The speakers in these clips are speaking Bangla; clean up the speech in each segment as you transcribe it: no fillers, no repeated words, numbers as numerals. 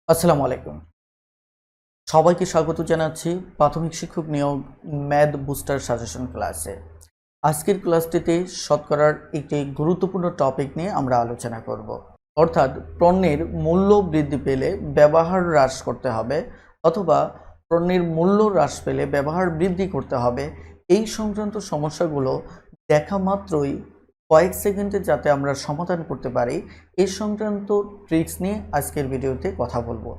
আসসালামু আলাইকুম। সবাইকে স্বাগত জানাচ্ছি প্রাথমিক শিক্ষক নিয়োগ ম্যাথ বুস্টার সাজেশন ক্লাসে। আজকের ক্লাসটিতে শতকরার একটি গুরুত্বপূর্ণ টপিক নিয়ে আমরা আলোচনা করব। অর্থাৎ পণ্যের মূল্য বৃদ্ধি পেলে ব্যবহার হ্রাস করতে হবে অথবা পণ্যের মূল্য হ্রাস পেলে ব্যবহার বৃদ্ধি করতে হবে। এই সংক্রান্ত সমস্যাগুলো দেখা মাত্রই কয়েক সেকেন্ডে যাতে আমরা সমাধান করতে পারি এই সংক্রান্ত ট্রিক্স নিয়ে আজকের ভিডিওতে কথা বলবো।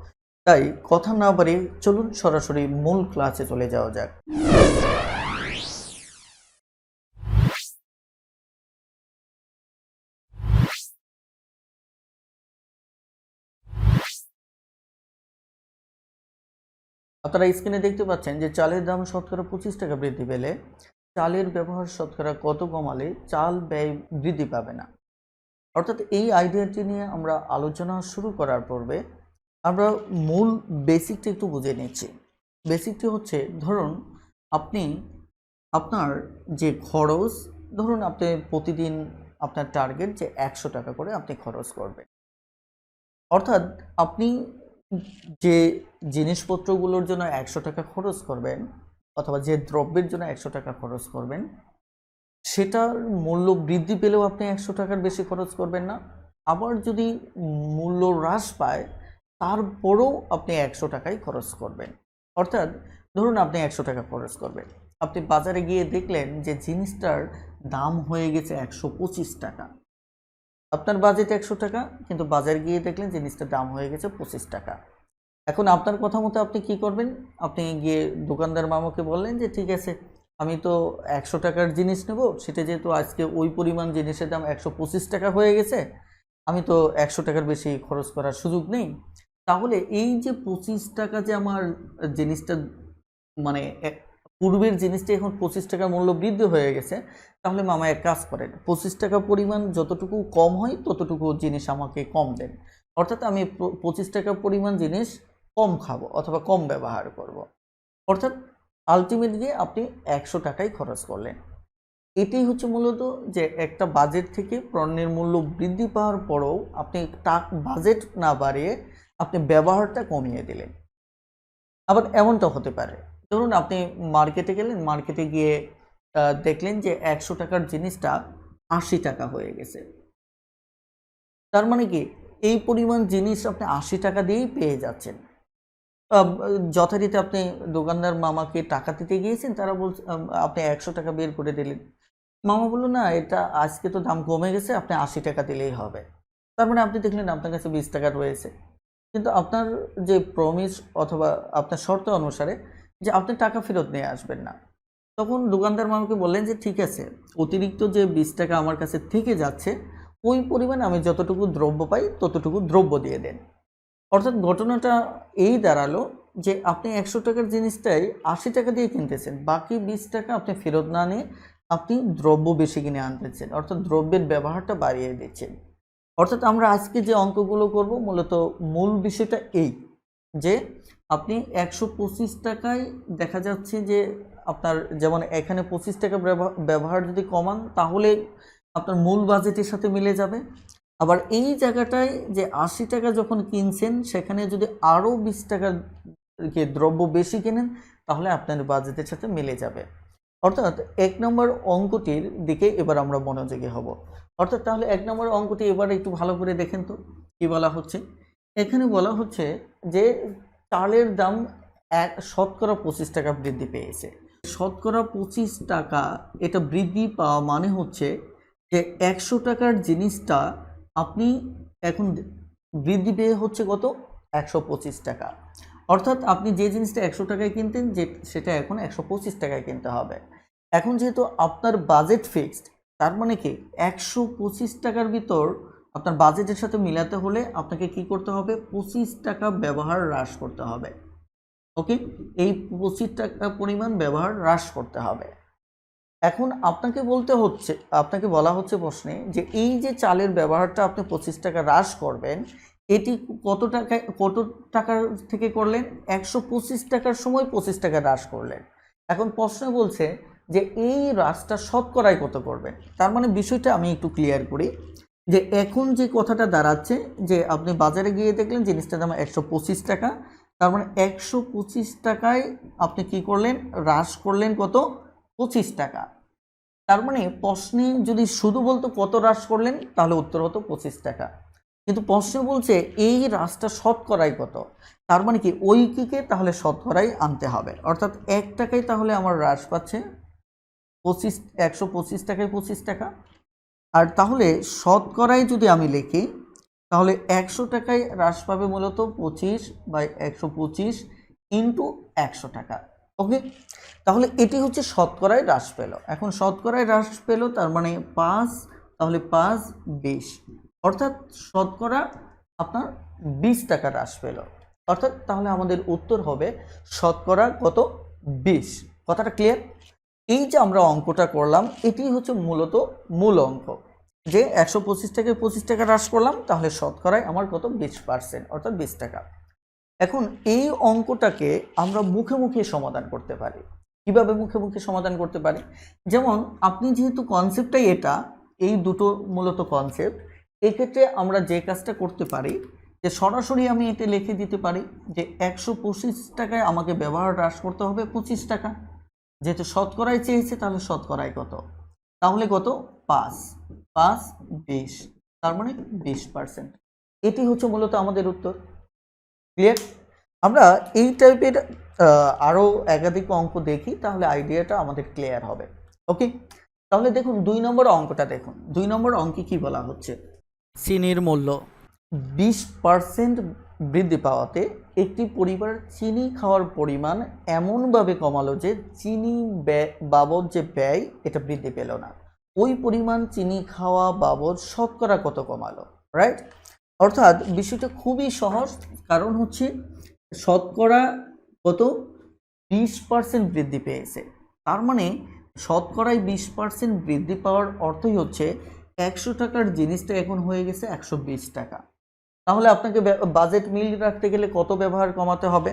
তাই কথা না বাড়িয়ে চলুন সরাসরি মূল ক্লাসে চলে যাওয়া যাক। আপনারা স্ক্রিনে দেখতে পাচ্ছেন যে চালের দাম শতকরা 25 টাকা বৃদ্ধি পেলে চালের ব্যবহার শতকরা কত কমালে চাল ব্যয় বৃদ্ধি পাবে না। অর্থাৎ এই আইডিয়াটি নিয়ে আমরা আলোচনা শুরু করার পূর্বে আমরা মূল বেসিকটা একটু বুঝে নিচ্ছি। বেসিকটি হচ্ছে, ধরুন আপনি আপনার যে খরচ, ধরুন আপনি প্রতিদিন আপনার টার্গেট যে 100 টাকা করে আপনি খরচ করবেন। অর্থাৎ আপনি যে জিনিসপত্রগুলোর জন্য 100 টাকা খরচ করবেন অথবা যে দ্রব্যের জন্য 100 টাকা খরচ করবেন সেটার মূল্য বৃদ্ধি পেলেও আপনি 100 টাকার বেশি খরচ করবেন না। আবার যদি মূল্য হ্রাস পায় তারপরেও আপনি 100 টাকাই খরচ করবেন। অর্থাৎ ধরুন আপনি 100 টাকা খরচ করবেন, আপনি বাজারে গিয়ে দেখলেন যে জিনিসটার দাম হয়ে গেছে 125 টাকা। আপনার বাজেট 100 টাকা, কিন্তু বাজারে গিয়ে দেখলেন জিনিসটার দাম হয়ে গেছে 25 টাকা। এখন আপনার কথা মতো আপনি কি করবেন? আপনি গিয়ে দোকানদার মামাকে বললেন যে ঠিক আছে, আমি তো 100 টাকার জিনিস নেব, সেটা যেহেতু আজকে ওই পরিমাণ জিনিসের দাম 125 টাকা হয়ে গেছে, আমি তো 100 টাকার বেশি খরচ করার সুযোগ নেই। তাহলে এই যে 25 টাকা যে আমার জিনিসটা, মানে পূর্বের জিনিসটা এখন 25 টাকার মূল্য বৃদ্ধি হয়ে গেছে, তাহলে মামা এক কাজ করেন, 25 টাকা পরিমাণ যতটুকু কম হয় ততটুকু জিনিস আমাকে কম দেন। অর্থাৎ আমি 25 টাকা পরিমাণ জিনিস কম খাবো অথবা কম ব্যবহার করব। অর্থাৎ আলটিমেটলি আপনি 100 টাকাই খরচ করলেন। এটাই হচ্ছে মূলত যে একটা বাজেট থেকে পণ্যের মূল্য বৃদ্ধি পাওয়ার পরেও আপনি বাজেট না বাড়িয়ে আপনি ব্যবহারটা কমিয়ে দিলেন। আবার এমনটা হতে পারে, ধরুন আপনি মার্কেটে গেলেন, মার্কেটে গিয়ে দেখলেন যে 100 টাকার জিনিসটা 80 টাকা হয়ে গেছে। তার মানে কি, এই পরিমাণ জিনিস আপনি 80 টাকা দিয়েই পেয়ে যাচ্ছেন। যথারীতি আপনি দোকানদার মামাকে টাকা দিতে গিয়েছেন, তারা বলছে আপনি 100 টাকা বের করে দিলেন। মামা বলল না, এটা আজকে তো দাম কমে গেছে, আপনি 80 টাকা দিলেই হবে। তার মানে আপনি দেখলেন আপনার কাছে 20 টাকা রয়েছে, কিন্তু আপনার যে প্রমিস অথবা আপনার শর্ত অনুসারে যে আপনি টাকা ফেরত নিয়ে আসবেন না। তখন দোকানদার মামাকে বললেন যে ঠিক আছে, অতিরিক্ত যে 20 টাকা আমার কাছে থেকে যাচ্ছে ওই পরিমাণ আমি যতটুকু দ্রব্য পাই ততটুকু দ্রব্য দিয়ে দেন। অর্থাৎ ঘটনাটা এই দাঁড়ালো যে আপনি 100 টাকার জিনিসটাই 80 টাকা দিয়ে কিনতেছেন, বাকি 20 টাকা আপনি ফেরত না নিয়ে আপনি দ্রব্য বেশি কিনে আনতেছেন, অর্থাৎ দ্রব্যের ব্যবহারটা বাড়িয়ে দিচ্ছেন। অর্থাৎ আমরা আজকে যে অঙ্কগুলো করব মূলত মূল বিষয়টা এই যে আপনি 125 টাকায় দেখা যাচ্ছে যে আপনার, যেমন এখানে 25 টাকা ব্যবহার যদি কমান তাহলে আপনার মূল বাজেটের সাথে মিলে যাবে। আবার এই জায়গাটায় যে 80 টাকা যখন কিনছেন সেখানে যদি আরও 20 টাকার দ্রব্য বেশি কেনেন তাহলে আপনার বাজেটের সাথে মিলে যাবে। অর্থাৎ 1 নম্বর অঙ্কটির দিকে এবার আমরা মনোযোগী হব। অর্থাৎ তাহলে 1 নম্বর অঙ্কটি এবার একটু ভালো করে দেখেন তো কি বলা হচ্ছে। এখানে বলা হচ্ছে যে চালের দাম শতকরা 25 টাকা বৃদ্ধি পেয়েছে। শতকরা 25 টাকা এটা বৃদ্ধি পাওয়া মানে হচ্ছে যে 100 টাকার জিনিসটা আপনি এখন বৃদ্ধি পেয়ে হচ্ছে কত, 125 টাকা। অর্থাৎ আপনি যে জিনিসটা 100 টাকায় কিনতেন যে সেটা এখন 125 টাকায় কিনতে হবে। এখন যেহেতু আপনার বাজেট ফিক্সড, তার মানে কি 125 টাকার ভিতর আপনার বাজেটের সাথে মিলাতে হলে আপনাকে কি করতে হবে, 25 টাকা ব্যবহার হ্রাস করতে হবে। ওকে, এই 25 টাকা পরিমাণ ব্যবহার হ্রাস করতে হবে। এখন আপনাকে বলা হচ্ছে প্রশ্নে যে এই যে চালের ব্যবহারটা আপনি 25 টাকা হ্রাস করবেন, এটি কত টাকার থেকে করলেন? 125 টাকার সময় 25 টাকা হ্রাস করলেন। এখন প্রশ্ন বলছে যে এই হ্রাসটা শতকরায় কত করবেন। তার মানে বিষয়টা আমি একটু ক্লিয়ার করি যে এখন যে কথাটা দাঁড়াচ্ছে যে আপনি বাজারে গিয়ে দেখলেন জিনিসটার দাম 125 টাকা, তার মানে 125 টাকায় আপনি কি করলেন, হ্রাস করলেন কত, 25 টাকা। তার মানে প্রশ্নে যদি শুধু বলতো কত হ্রাস করলেন তাহলে উত্তর হতো 25 টাকা, কিন্তু প্রশ্ন বলছে এই হ্রাসটা শতকরাই কত, তার মানে কি ঐকিকে তাহলে শতকরাই আনতে হবে, অর্থাৎ 1 টাকায় তাহলে আমার হ্রাস পাচ্ছে 125 টাকায় 25 টাকা। আর তাহলে শতকরাই যদি আমি লিখি তাহলে 100 টাকায় হ্রাস পাবে মূলত 25/125 ইন্টু 100 টাকা। ওকে, তাহলে এটি হচ্ছে শতকরায় হ্রাস পেল। এখন শতকরায় হ্রাস পেল তার মানে 5, তাহলে 5/20, অর্থাৎ শতকরা আপনার 20 টাকা হ্রাস পেল, অর্থাৎ তাহলে আমাদের উত্তর হবে শতকরা কত, 20। কথাটা ক্লিয়ার? এই যে আমরা অঙ্কটা করলাম এটি হচ্ছে মূলত মূল অঙ্ক, যে 125 টাকায় 25 টাকা হ্রাস করলাম তাহলে শতকরায় আমার কত, 20%, অর্থাৎ 20 টাকা। এখন এই অঙ্কটাকে আমরা মুখে মুখে সমাধান করতে পারি। কিভাবে মুখে মুখে সমাধান করতে পারি? যেমন আপনি যেহেতু কনসেপ্টটাই এটা, এই দুটো মূলত কনসেপ্ট, এক্ষেত্রে আমরা যে কাজটা করতে পারি যে সরাসরি আমি এটা লিখে দিতে পারি যে 125 টাকায় আমাকে ব্যবহার হ্রাস করতে হবে 25 টাকা, যেহেতু শতকরায় চেয়েছে তাহলে শতকরায় কত, তাহলে কত, 5/20, তার মানে 20%। এটি হচ্ছে মূলত আমাদের উত্তর। ক্লিয়ার? আমরা এই টাইপের আরও একাধিক অঙ্ক দেখি তাহলে আইডিয়াটা আমাদের ক্লিয়ার হবে। ওকে, তাহলে দেখুন 2 নম্বর অঙ্কটা দেখুন। 2 নম্বর অঙ্কে কি বলা হচ্ছে, চিনির মূল্য 20% বৃদ্ধি পাওয়াতে একটি পরিবার চিনি খাওয়ার পরিমাণ এমনভাবে কমালো যে চিনি বাবদ যে ব্যয় এটা বৃদ্ধি পেল না। ওই পরিমাণ চিনি খাওয়া বাবদ শতকরা কত কমালো, রাইট? অর্থাৎ বিষয়টা খুবই সহজ, কারণ হচ্ছে শতকরা কত, 20% বৃদ্ধি পেয়েছে, তার মানে শতকরায় 20% বৃদ্ধি পাওয়ার অর্থই হচ্ছে 100 টাকার জিনিসটা এখন হয়ে গেছে 120 টাকা। তাহলে আপনাকে বাজেট মিল রাখতে গেলে কত ব্যবহার কমাতে হবে,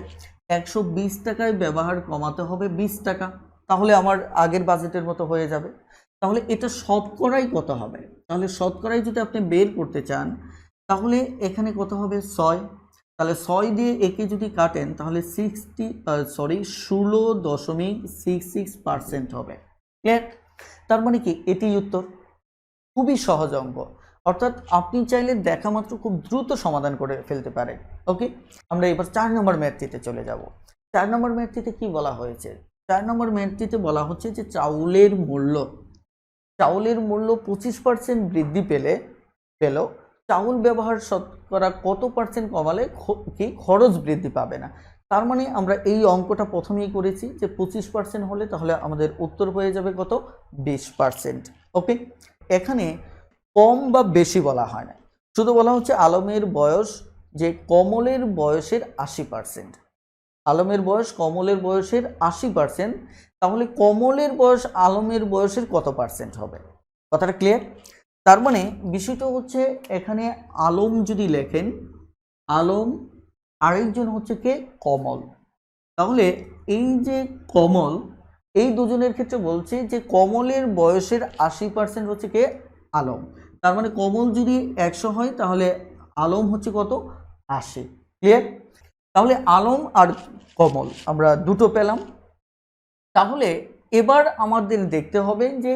120 টাকায় ব্যবহার কমাতে হবে 20 টাকা, তাহলে আমার আগের বাজেটের মতো হয়ে যাবে। তাহলে এটা শতকরাই কত হবে, তাহলে শতকরাই যদি আপনি বের করতে চান তাহলে এখানে কত হবে, 6, তাহলে 6 দিয়ে একে যদি কাটেন তাহলে 16.66% হবে। ক্লিয়ার? তার মানে কি এটি উত্তর। খুবই সহজ অঙ্ক, অর্থাৎ আপনি চাইলে দেখা মাত্র খুব দ্রুত সমাধান করে ফেলতে পারেন। ওকে, আমরা এবার 4 নম্বর ম্যাথটিতে চলে যাব। 4 নম্বর ম্যাথটিতে কি বলা হয়েছে? 4 নম্বর ম্যাথটিতে বলা হচ্ছে যে চাউলের মূল্য 25% বৃদ্ধি পেল, চাউল ব্যবহার শতকরা কত পার্সেন্ট কমালে কি খরচ বৃদ্ধি পাবে না। তার মানে আমরা এই অঙ্কটা প্রথমেই করেছি যে 25% হলে তাহলে আমাদের উত্তর হয়ে যাবে কত, 20%। ওকে, এখানে কম বা বেশি বলা হয় না, শুধু বলা হচ্ছে আলমের বয়স যে কমলের বয়সের 80%, আলমের বয়স কমলের বয়সের 80%, তাহলে কমলের বয়স আলমের বয়সের কত পার্সেন্ট হবে। কথাটা ক্লিয়ার? তার মানে বিষয়টা হচ্ছে এখানে আলম যদি লেখেন, আলম আরেকজন হচ্ছে কে, কমল, তাহলে এই যে কমল, এই দুজনের ক্ষেত্রে বলছে যে কমলের বয়সের 80% হচ্ছে কে, আলম, তার মানে কমল যদি 100 হয় তাহলে আলম হচ্ছে কত, 80। ক্লিয়ার? তাহলে আলম আর কমল আমরা দুটো পেলাম। তাহলে এবার আমাদের দেখতে হবে যে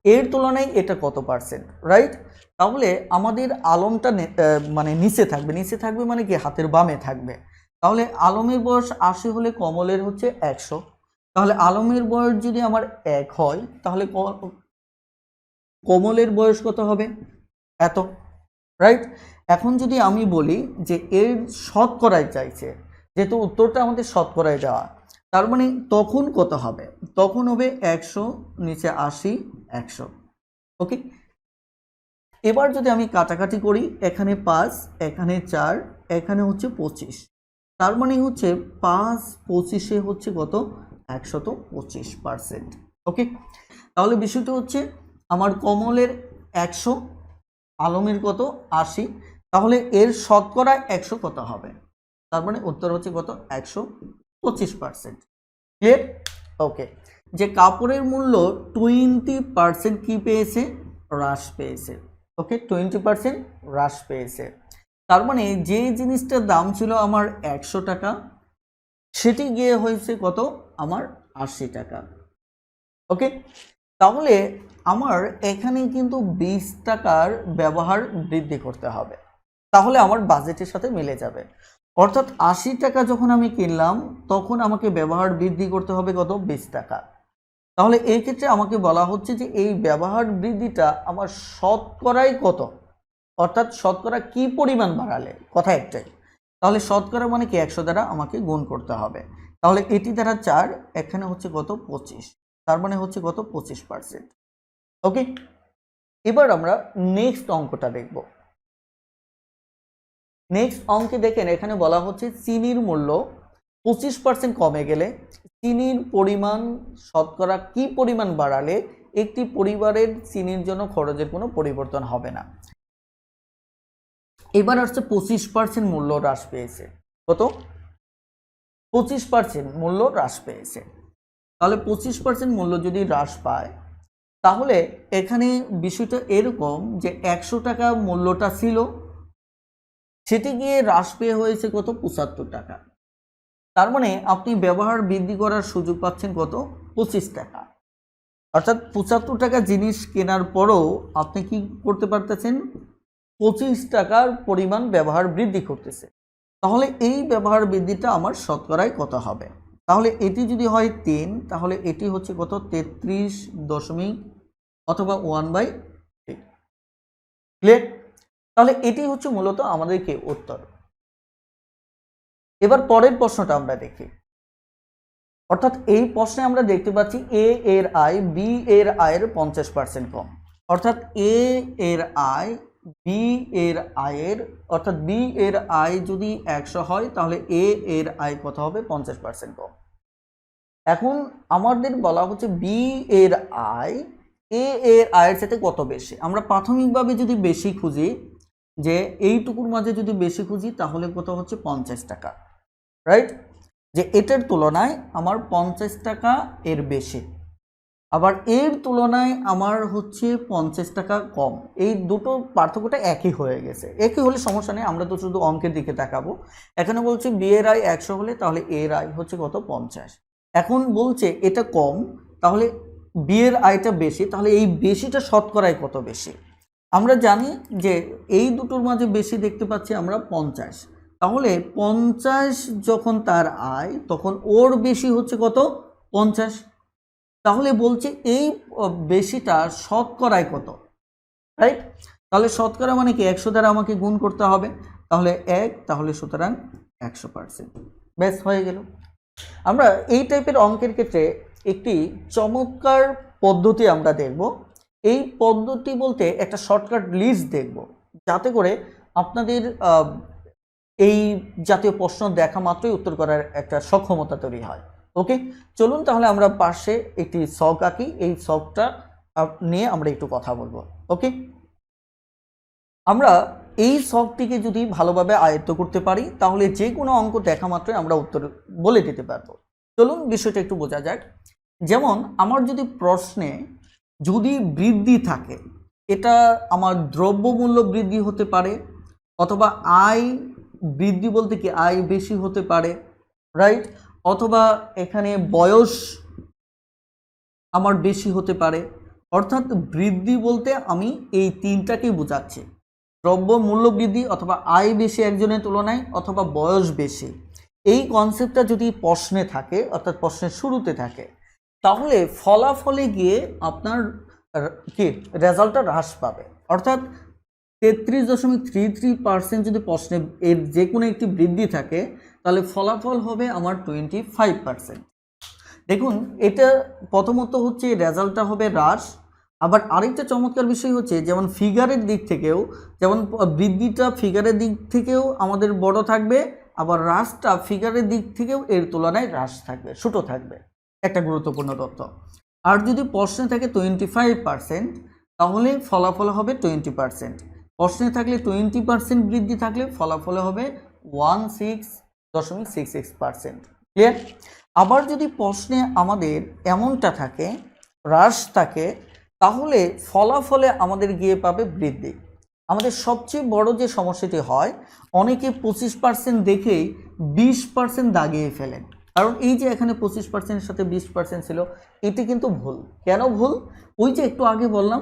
এর তুলনায় এটা কত পার্সেন্ট, রাইট? তাহলে আমাদের আলমটা মানে নিচে থাকবে মানে কি হাতের বামে থাকবে। তাহলে আলমের বয়স 80 হলে কমলের হচ্ছে 100, তাহলে আলমের বয়স যদি আমার 1 হয় তাহলে কমলের বয়স কত হবে, এত, রাইট? এখন যদি আমি বলি যে এর শতকরায় চাইছে, যেহেতু উত্তরটা আমাদের শতকরায় দেওয়া, তার মানে তখন কত হবে, তখন হবে 100 নিচে 80, 100। ওকে, এবার যদি আমি কাটাকাটি করি, এখানে 5, এখানে 4, এখানে হচ্ছে 25, তার মানে হচ্ছে 5/25 হচ্ছে কত, 125%। ওকে, তাহলে বিষয়টা হচ্ছে আমার কমলের 100, আলমের কত, 80, তাহলে এর শতকরা 100 কত হবে, তার মানে উত্তর হচ্ছে কত, 125%। ক্লিয়ার? ওকে, যে কাপড়ের মূল্য 20% কি পেয়েছে, হ্রাস পেয়েছে। ওকে 20% হ্রাস পেয়েছে। তার মানে যে জিনিসটার দাম ছিল আমার 100 টাকা সেটি গিয়ে হয়েছে কত, আমার 80 টাকা। ওকে, তাহলে আমার এখানে কিন্তু 20 টাকার ব্যবহার বৃদ্ধি করতে হবে, তাহলে আমার বাজেটের সাথে মিলে যাবে। অর্থাৎ 80 টাকা যখন আমি কিনলাম তখন আমাকে ব্যবহার বৃদ্ধি করতে হবে কত, 20 টাকা। তাহলে এই ক্ষেত্রে আমাকে বলা হচ্ছে যে এই ব্যবহার বৃদ্ধিটা আমার শতকরাই কত, অর্থাৎ শতকরা কি পরিমাণ বাড়ালে, কথা একটাই। তাহলে শতকরা মানে কি 100 দ্বারা আমাকে গুণ করতে হবে। তাহলে এটি দ্বারা 4, এখানে হচ্ছে কত 25, তার মানে হচ্ছে কত 25%। ওকে, এবার আমরা নেক্সট অঙ্কটা দেখব। নেক্সট অঙ্কে দেখেন এখানে বলা হচ্ছে চিনির মূল্য 25% কমে গেলে চিনির পরিমাণ শতকরা কি পরিমাণ বাড়ালে একটি পরিবারের চিনির জন্য খরচের কোনো পরিবর্তন হবে না। এবার আসছে 25% মূল্য হ্রাস পেয়েছে, কত 25% মূল্য হ্রাস পেয়েছে। তাহলে 25% মূল্য যদি হ্রাস পায় তাহলে এখানে বিষয়টা এরকম যে 100 টাকা মূল্যটা ছিল সেটি গিয়ে হ্রাস পেয়ে হয়েছে কত 75 টাকা। তার মানে আপনি ব্যবহার বৃদ্ধি করার সুযোগ পাচ্ছেন কত 25 টাকা। অর্থাৎ 75 টাকা জিনিস কেনার পরও আপনি কি করতে পারতেছেন, 25 টাকার পরিমাণ ব্যবহার বৃদ্ধি করতেছে। তাহলে এই ব্যবহার বৃদ্ধিটা আমার শতকরায় কত হবে, তাহলে এটি যদি হয় 3 তাহলে এটি হচ্ছে কত 33 দশমিক অথবা 1/3। ক্লিয়ার? তাহলে এটি হচ্ছে মূলত আমাদেরকে উত্তর। এবার পরের প্রশ্নটা আমরা দেখি। অর্থাৎ এই প্রশ্নে আমরা দেখতে পাচ্ছি এ এর আয় বি এর আয়ের 50% কম। অর্থাৎ এ এর আয় বি এর আয়ের, অর্থাৎ বি এর আয় যদি 100 হয় তাহলে এ এর আয় কত হবে 50% কম। এখন আমাদের বলা হচ্ছে বি এর আয় এ এর আয়ের সাথে কত বেশি। আমরা প্রাথমিকভাবে যদি বেশি খুঁজি, যে এইটুকুর মাঝে যদি বেশি খুঁজি তাহলে কত হচ্ছে 50 টাকা, রাইট? যে এটার তুলনায় আমার 50 টাকা এর বেশি, আবার এর তুলনায় আমার হচ্ছে 50 টাকা কম। এই দুটো পার্থক্যটা একই হয়ে গেছে। একই হলে সমস্যা নেই, আমরা তো শুধু অঙ্কের দিকে তাকাবো। এখানে বলছে বি এর আয় 100 হলে তাহলে এর আয় হচ্ছে কত 50। এখন বলছে এটা কম, তাহলে বি এর আয়টা বেশি, তাহলে এই বেশিটা শতকরায় কত বেশি। আমরা জানি যে এই দুটোর মাঝে বেশি দেখতে পাচ্ছি আমরা 50, তাহলে 50 যখন তার আয় তখন ওর বেশি হচ্ছে কত 50। তাহলে বলছে এই বেশিটা শতকরায় কত, রাইট? তাহলে শতকরা মানে কি 100 দ্বারা আমাকে গুণ করতে হবে, তাহলে 1, তাহলে সুতরাং 100%। ব্যাস হয়ে গেল। আমরা এই টাইপের অঙ্কের ক্ষেত্রে একটি চমৎকার পদ্ধতি আমরা দেখব। এই পদ্ধতি বলতে একটা শর্টকাট লিস্ট দেখব, যাতে করে আপনাদের এই জাতীয় প্রশ্ন দেখা মাত্রই উত্তর করার একটা সক্ষমতা তৈরি হয়। ওকে, চলুন তাহলে আমরা পাশে একটি ছক আঁকি, এই ছকটা নিয়ে আমরা একটু কথা বলবো। ওকে, আমরা এই ছকটিকে যদি ভালোভাবে আয়ত্ত করতে পারি তাহলে যে কোনো অঙ্ক দেখা মাত্রই আমরা উত্তর বলে দিতে পারবো। চলুন বিষয়টা একটু বোঝা যাক। যেমন আমার যদি প্রশ্নে যদি বৃদ্ধি থাকে, এটা আমার দ্রব্যমূল্য বৃদ্ধি হতে পারে, অথবা আয় বৃদ্ধি বলতে কি আয় বেশি হতে পারে, রাইট? অথবা এখানে বয়স আমার বেশি হতে পারে। অর্থাৎ বৃদ্ধি বলতে আমি এই তিনটাকেই বোঝাচ্ছি, দ্রব্য মূল্য বৃদ্ধি, অথবা আয় বেশি একজনের তুলনায়, অথবা বয়স বেশি। এই কনসেপ্টটা যদি প্রশ্নে থাকে, অর্থাৎ প্রশ্নের শুরুতে থাকে, তাহলে ফলাফলে গিয়ে আপনার কি রেজাল্টটা হ্রাস পাবে। অর্থাৎ 33.33% যদি প্রশ্নে এর যে কোনো একটি বৃদ্ধি থাকে তাহলে ফলাফল হবে আমার 25%। দেখুন, এটা প্রথমত হচ্ছে রেজাল্টটা হবে হ্রাস। আবার আরেকটা চমৎকার বিষয় হচ্ছে, যেমন ফিগারের দিক থেকেও, যেমন বৃদ্ধিটা ফিগারের দিক থেকেও আমাদের বড় থাকবে, আবার হ্রাসটা ফিগারের দিক থেকেও এর তুলনায় হ্রাস থাকবে, ছোট থাকবে। একটা গুরুত্বপূর্ণ তথ্য। আর যদি প্রশ্নে থাকে 25% তাহলে ফলাফল হবে 20%। প্রশ্নে থাকলে 20% বৃদ্ধি থাকলে ফলাফল হবে 16.66%। ক্লিয়ার? আবার যদি প্রশ্নে আমাদের এমনটা থাকে, হ্রাস থাকে, তাহলে ফলাফলে আমাদের গিয়ে পাবে বৃদ্ধি। আমাদের সবচেয়ে বড় যে সমস্যাটি হয়, অনেকে 25% দেখেই 20% দাগিয়ে ফেলেন। কারণ এই যে এখানে 25%-এর সাথে 20% ছিল, এটি কিন্তু ভুল। কেন ভুল? ওই যে একটু আগে বললাম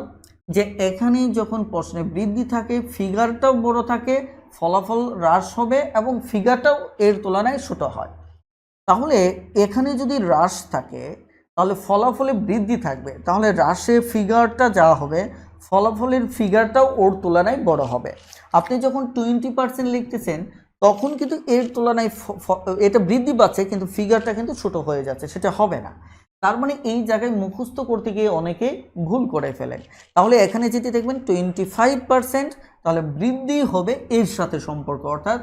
যে এখানে যখন প্রশ্নে বৃদ্ধি থাকে, ফিগারটাও বড় থাকে, ফলাফল হ্রাস হবে এবং ফিগারটাও এর তুলনায় ছোট হয়। তাহলে এখানে যদি হ্রাস থাকে তাহলে ফলাফলে বৃদ্ধি থাকবে, তাহলে হ্রাসে ফিগারটা যা হবে ফলাফলের ফিগারটাও ওর তুলনায় বড় হবে। আপনি যখন 20% লিখতেছেন তখন কিন্তু এর তুলনায় এটা বৃদ্ধি পাচ্ছে, কিন্তু ফিগারটা কিন্তু ছোট হয়ে যাচ্ছে, সেটা হবে না। তার মানে এই জায়গায় মুখস্থ করতে গিয়ে অনেকে ভুল করে ফেলেন। তাহলে এখানে যদি দেখবেন 25%, তাহলে বৃদ্ধি হবে এর সাথে সম্পর্ক, অর্থাৎ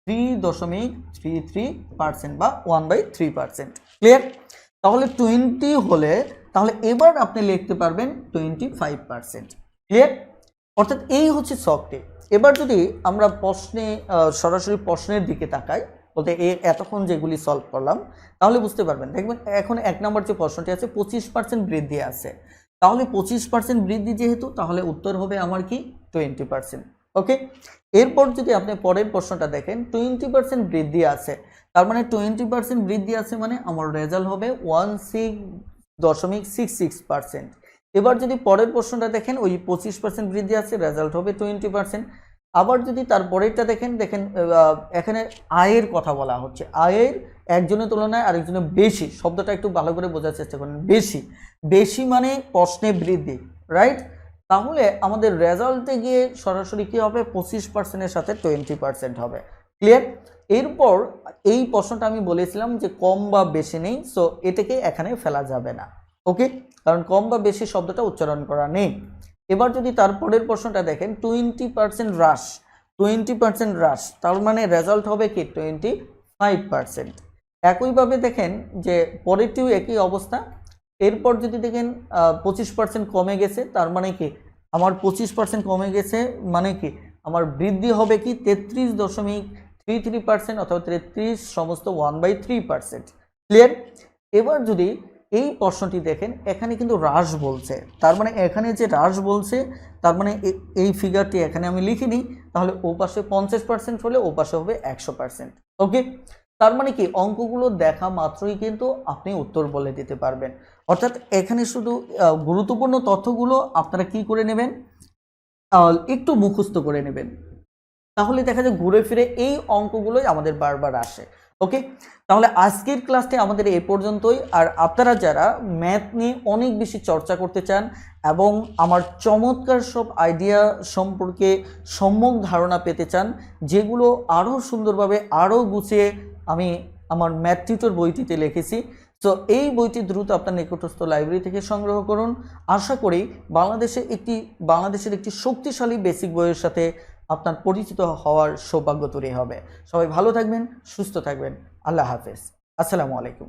3.33% বা 1/3%। ক্লিয়ার? তাহলে 20 হলে তাহলে এবার আপনি লিখতে পারবেন 25%। ক্লিয়ার? অর্থাৎ এই হচ্ছে শখটি। এবার যদি আমরা প্রশ্নে সরাসরি প্রশ্নের দিকে তাকাই, বলতে এতক্ষণ যেগুলি সলভ করলাম, তাহলে বুঝতে পারবেন। দেখবেন এখন 1 নম্বর যে প্রশ্নটি আছে 25% বৃদ্ধি আছে, তাহলে 25% বৃদ্ধি যেহেতু, তাহলে উত্তর হবে আমার কি 20%। ওকে, এরপর যদি আপনি পরের প্রশ্নটা দেখেন 20% বৃদ্ধি আছে, তার মানে 20% বৃদ্ধি আছে মানে আমার রেজাল্ট হবে 16.66%। এবার যদি পরের প্রশ্নটা দেখেন ওই 25% বৃদ্ধি আছে, রেজাল্ট হবে 20%। আবার যদি তার পরেরটা দেখেন এখানে আয়ের কথা বলা হচ্ছে, আয়ের একজনের তুলনায় আরেকজনের বেশি, শব্দটা একটু ভালো করে বোঝার চেষ্টা করেন। বেশি, বেশি মানে প্রশ্নে বৃদ্ধি, রাইট? তাহলে আমাদের রেজাল্টে গিয়ে সরাসরি কী হবে, 25%-এর সাথে 20% হবে। ক্লিয়ার? এরপর এই প্রশ্নটা আমি বলেছিলাম যে কম বা বেশি নেই, সো এটাকে এখানে ফেলা যাবে না। ওকে, কারণ কম বা বেশি শব্দটা উচ্চারণ করা নেই। এবার যদি তারপরের প্রশ্নটা দেখেন 20% হ্রাস, 20% হ্রাস, তার মানে রেজাল্ট হবে কি 25%। একইভাবে দেখেন যে পরেরটিও একই অবস্থা। এরপর যদি দেখেন 25% কমে গেছে, তার মানে কি আমার 25% কমে গেছে মানে কি আমার বৃদ্ধি হবে কি 33.33% অথবা 33 সমস্ত 1/3%। ক্লিয়ার? এবার যদি এই প্রশ্নটি দেখেন এখানে কিন্তু হ্রাস বলছে, তার মানে এখানে যে হ্রাস বলছে তার মানে এই ফিগারটি এখানে আমি লিখিনি, তাহলে ও পাশে 50% হলে ও পাশে হবে 100%। ওকে, তার মানে কি অঙ্কগুলো দেখা মাত্রই কিন্তু আপনি উত্তর বলে দিতে পারবেন। অর্থাৎ এখানে শুধু গুরুত্বপূর্ণ তথ্যগুলো আপনারা কি করে নেবেন, একটু মুখস্থ করে নেবেন, তাহলে দেখা যায় ঘুরে ফিরে এই অঙ্কগুলোই আমাদের বারবার আসে। ওকে, তাহলে আজকের ক্লাসটি আমাদের এই পর্যন্তই। আর আপনারা যারা ম্যাথ নিয়ে অনেক বেশি চর্চা করতে চান এবং আমার চমৎকার সব আইডিয়া সম্পর্কে সম্যক ধারণা পেতে চান, যেগুলো আরও সুন্দরভাবে আরও গুছিয়ে আমি আমার ম্যাথ টিউটর বইটিতে লিখেছি, তো এই বইটি দ্রুত আপনার নিকটস্থ লাইব্রেরি থেকে সংগ্রহ করুন। আশা করি বাংলাদেশের একটি শক্তিশালী বেসিক বইয়ের সাথে আপনার পরিচিত হওয়ার সৌভাগ্য তৈরি হবে। সবাই ভালো থাকবেন, সুস্থ থাকবেন। আল্লাহ হাফেজ। আসসালামু আলাইকুম।